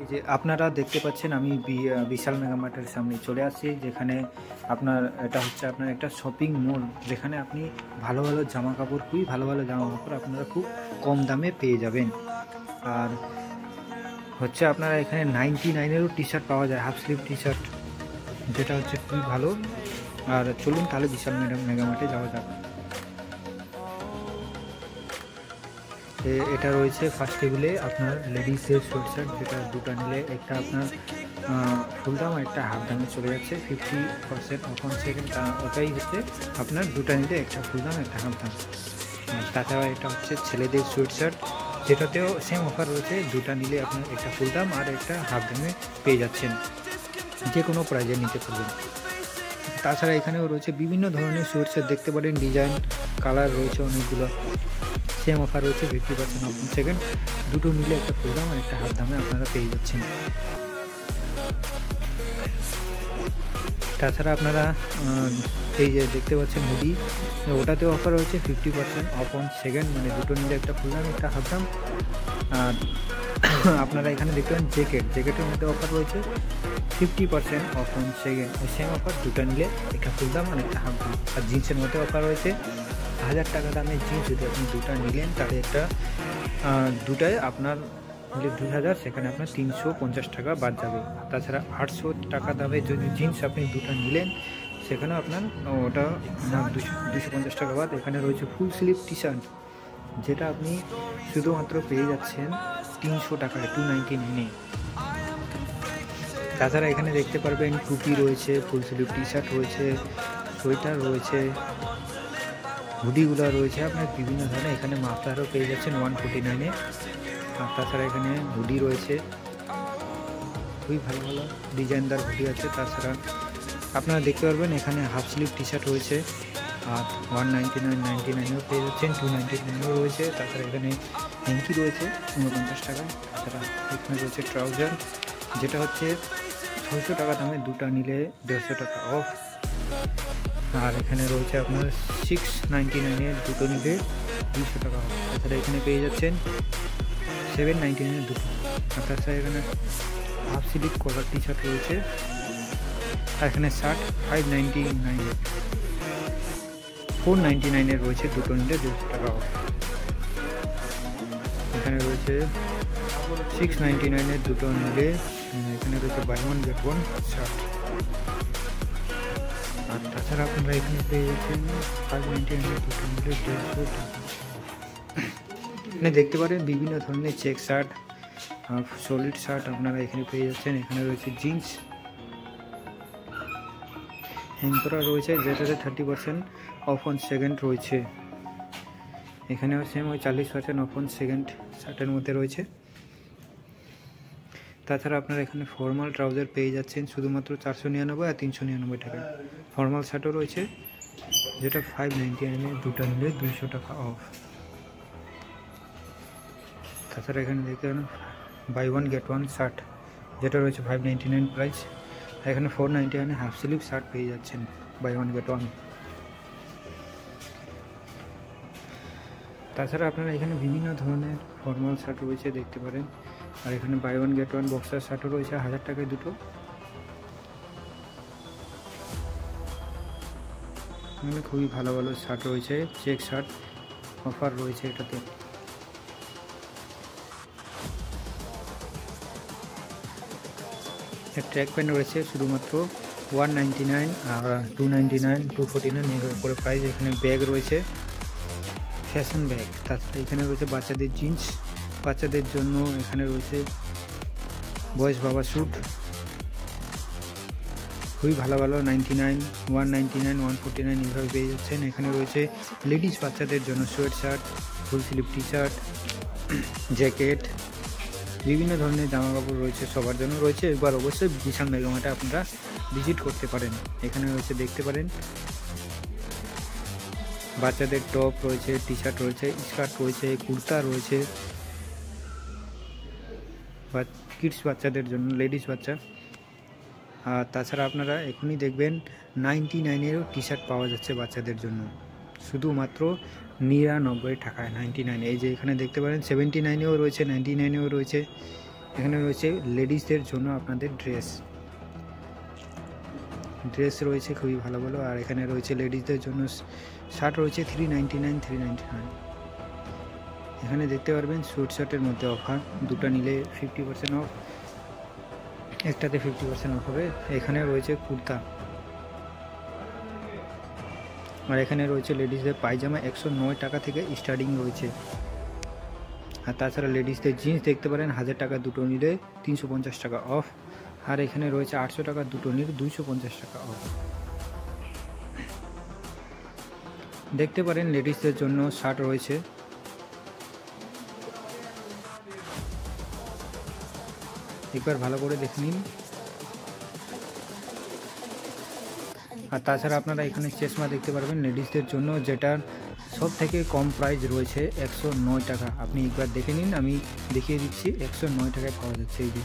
এই যে আপনারা দেখতে পাচ্ছেন আমি বিশাল মেগা মার্টের সামনে চলে আসছি, যেখানে আপনার এটা হচ্ছে আপনার একটা শপিং মল, যেখানে আপনি ভালো ভালো জামা কাপড়, খুবই ভালো ভালো জামা কাপড় আপনারা খুব কম দামে পেয়ে যাবেন। আর হচ্ছে আপনারা এখানে 99-এরও টি শার্ট পাওয়া যায়, হাফ স্লিভ টি শার্ট, যেটা হচ্ছে খুবই ভালো। আর চলুন তাহলে বিশাল মেগা মার্টে যাওয়া যাক। এটা রয়েছে ফার্স্ট টেবিলে আপনার লেডিসের সোয়েট শার্ট, যেটা দুটো নিলে একটা আপনার ফুল দাম আর একটা হাফ দামে চলে যাচ্ছে 50% অফ অন সেকেন্ড। ওটাই হচ্ছে আপনার দুটো নিলে একটা ফুল দাম একটা হাফ দাম। তাছাড়া এটা হচ্ছে ছেলেদের সোয়েট শার্ট, যেটাতেও সেম অফার রয়েছে, দুটা নিলে আপনার একটা ফুল দাম আর একটা হাফ দামে পেয়ে যাচ্ছেন, যে কোনো প্রাইজে নিতে পারবেন। তাছাড়া এখানেও রয়েছে বিভিন্ন ধরনের সোয়েট শার্ট, দেখতে পারেন ডিজাইন কালার রয়েছে অনেকগুলো, সেম অফার রয়েছে 50% অফ সেকেন্ড, দুটো মিলে একটা ফুল দাম আর একটা হাফ দামে আপনারা পেয়ে যাচ্ছেন। তাছাড়া আপনারা এই যে দেখতে পাচ্ছেন হুডি, ওটাতেও অফার রয়েছে 50% অফ অন সেকেন্ড, মানে দুটো নিলে একটা ফুল দাম একটা হাফ দাম। আর আপনারা এখানে দেখতে পারেন জ্যাকেটের মধ্যে অফার রয়েছে 50% of on second, same offer, দুটো নিলে একটা ফুল দাম আর একটা হাফ দাম। আর জিন্সের মধ্যে অফার রয়েছে 1000 টাকা দামের জিন্স যদি আপনি দুটো নিলেন, তাহলে একটা দুটায় আপনার হলে 2000, সেখানে আপনার 350 টাকা বাদ যাবে। তাছাড়া 800 টাকা দামে যদি জিন্স আপনি দুটো নিলেন, সেখানে আপনার ওটা 250 টাকা বাদ। এখানে রয়েছে ফুল স্লিভ টি শার্ট, যেটা আপনি শুধুমাত্র পেয়ে যাচ্ছেন 300 টাকায়, 299-এ। তাছাড়া এখানে দেখতে পারবেন টুপি রয়েছে, ফুল স্লিভ টি শার্ট রয়েছে, সোয়েটার রয়েছে, হুডিগুলো রয়েছে আপনার বিভিন্ন ধরনের। এখানে মাফলারও পেয়ে যাচ্ছেন 149-এ। আর তাছাড়া এখানে হুডি রয়েছে, খুবই ভালো ভালো ডিজাইনদার হুডি আছে। তাছাড়া আপনারা দেখতে পারবেন এখানে হাফ স্লিভ টি শার্ট রয়েছে, আর 199-99-এও পেয়ে যাচ্ছেন, 299-এও রয়েছে। তাছাড়া এখানে হ্যাঙ্কি রয়েছে 49 টাকা। তাছাড়া এখানে রয়েছে ট্রাউজার, যেটা হচ্ছে 600 টাকা দামে, দুটা নিলে 150 টাকা অফ। আর এখানে রয়েছে আপনার 699-এর দুটো নিলে 200 টাকা অফ। তাছাড়া এখানে পেয়ে যাচ্ছেন 799-এর দুটো। আর তাছাড়া এখানে হাফ স্লিভ কলার টি শার্ট রয়েছে, আর এখানে শার্ট 599, 499-এর রয়েছে, দুটো নিলে 200 টাকা অফ। এখানে রয়েছে 699-এর দুটো নিলে, এখানে রয়েছে buy one get one shirt. আর তাছাড়া আপনারা এখানে পেয়ে যাচ্ছেন 599-এর দুটো নিলে 150 টাকা। এখানে দেখতে পারেন বিভিন্ন ধরনের চেক শার্ট, সলিড শার্ট আপনারা এখানে পেয়ে যাচ্ছেন। এখানে রয়েছে জিন্স হ্যাং করা রয়েছে, যেটাতে 30% অফ অন সেকেন্ড রয়েছে। এখানেও সেম ওই 40% অফ অন সেকেন্ড শার্টের মধ্যে রয়েছে। তাছাড়া আপনারা এখানে ফর্মাল ট্রাউজার পেয়ে যাচ্ছেন শুধুমাত্র 499 আর 399 টাকায়। ফর্মাল শার্টও রয়েছে, যেটা 599-এ, দুটো নিলে 200 টাকা অফ। তাছাড়া এখানে দেখেন buy one get one shirt, যেটা রয়েছে 599 প্রাইস। এখানে 499-এ হাফ স্লিভ শার্ট পেয়ে যাচ্ছেন বাই ওয়ান গেট ওয়ান। তাছাড়া আপনারা এখানে বিভিন্ন ধরনের ফর্মাল শার্ট রয়েছে, দেখতে পারেন। আর এখানে buy one get one boxer শার্টও রয়েছে 1000 টাকায় দুটো। এখানে খুবই ভালো ভালো শার্ট রয়েছে, চেক শার্ট অফার রয়েছে এটাতে। ট্র্যাক প্যান্ট রয়েছে শুধুমাত্র 199 আর 299, 249 এর উপরে প্রাইস। এখানে ব্যাগ রয়েছে, ফ্যাশন ব্যাগ। তাছাড়া এখানে রয়েছে বাচ্চাদের জিন্স, বাচ্চাদের জন্য এখানে রয়েছে বয়েজ বাবা স্যুট, খুবই ভালো ভালো 99, 199, 149 এইভাবে পেয়ে যাচ্ছেন। এখানে রয়েছে লেডিস বাচ্চাদের জন্য sweat shirt, full sleeve T shirt, jacket, বিভিন্ন ধরনের জামা কাপড় রয়েছে, সবার জন্য রয়েছে। একবার অবশ্যই বিশাল মেগা মার্টে আপনারা ভিজিট করতে পারেন। এখানে রয়েছে দেখতে পারেন বাচ্চাদের টপ রয়েছে, টি শার্ট রয়েছে, স্কার্ট রয়েছে, কুর্তা রয়েছে, বা কিডস বাচ্চাদের জন্য, লেডিস বাচ্চা। আর তাছাড়া আপনারা এখনই দেখবেন 99-এরও টি শার্ট পাওয়া যাচ্ছে বাচ্চাদের জন্য, শুধুমাত্র 99 টাকায় 99। এই যে এখানে দেখতে পারেন 79-এও রয়েছে, 99-এও রয়েছে, এখানে রয়েছে লেডিসদের জন্য আপনাদের ড্রেস রয়েছে খুবই ভালো ভালো। আর এখানে রয়েছে লেডিসদের জন্য শার্ট রয়েছে 399 399। এখানে দেখতে পারবেন স্যুট শার্টের মধ্যে অফার, দুটো নিলে 50% অফ, একটাতে 50% অফ হবে। এখানে রয়েছে কুর্তা, আর এখানে রয়েছে লেডিসদের পায়জামা 109 টাকা থেকে স্টার্টিং রয়েছে। আর তাছাড়া লেডিসদের জিন্স দেখতে পারেন 1000 টাকা দুটো নিলে 350 টাকা অফ। আর এখানে রয়েছে 800 টাকা দুটো নিলে 250 টাকা অফ। দেখতে পারেন লেডিসদের জন্য শার্ট রয়েছে, একবার ভালো করে দেখে নিন। আর তাছাড়া আপনারা এখানে চশমা দেখতে পারবেন লেডিসদের জন্য, যেটার সব থেকে কম প্রাইস রয়েছে 109 টাকা। আপনি একবার দেখে নিন, আমি দেখিয়ে দিচ্ছি। 109 টাকায় পাওয়া যাচ্ছে এই যে।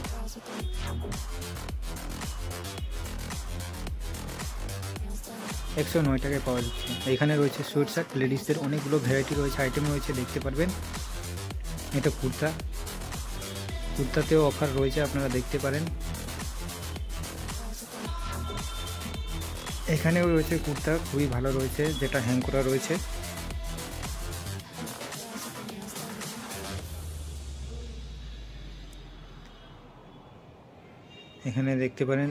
109 টাকায় পাওয়া যাচ্ছে। এখানে রয়েছে স্যুট শার্ট, লেডিসদের অনেকগুলো ভ্যারাইটি রয়েছে, আইটেম রয়েছে, দেখতে পারবেন। এটা কুর্তাতেও অফার রয়েছে, আপনারা দেখতে পারেন। এখানেও রয়েছে কুর্তা, খুবই ভালো রয়েছে, যেটা হ্যাং করা রয়েছে। এখানে দেখতে পারেন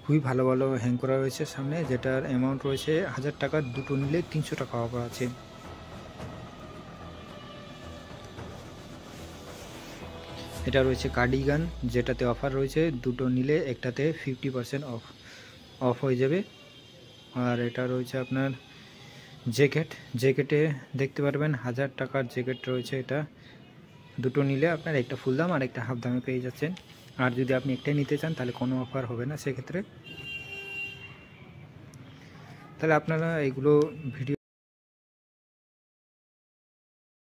খুবই ভালো ভালো হ্যাং করা রয়েছে সামনে, যেটার অ্যামাউন্ট রয়েছে 1000 টাকা দুটো নিলে 300 টাকা অফার আছে। এটা রয়েছে কার্ডিগান, যেটাতে অফার রয়েছে, দুটো নিলে একটাতে 50% অফ হয়ে যাবে। আর এটা রয়েছে আপনার জ্যাকেটে দেখতে পারবেন 1000 টাকার জ্যাকেট রয়েছে। এটা দুটো নিলে আপনার একটা ফুল দাম আর একটা হাফ দামে পেয়ে যাচ্ছেন। আর যদি আপনি একটাই নিতে চান তাহলে কোনো অফার হবে না সেক্ষেত্রে। তাহলে আপনারা এগুলো ভিডিও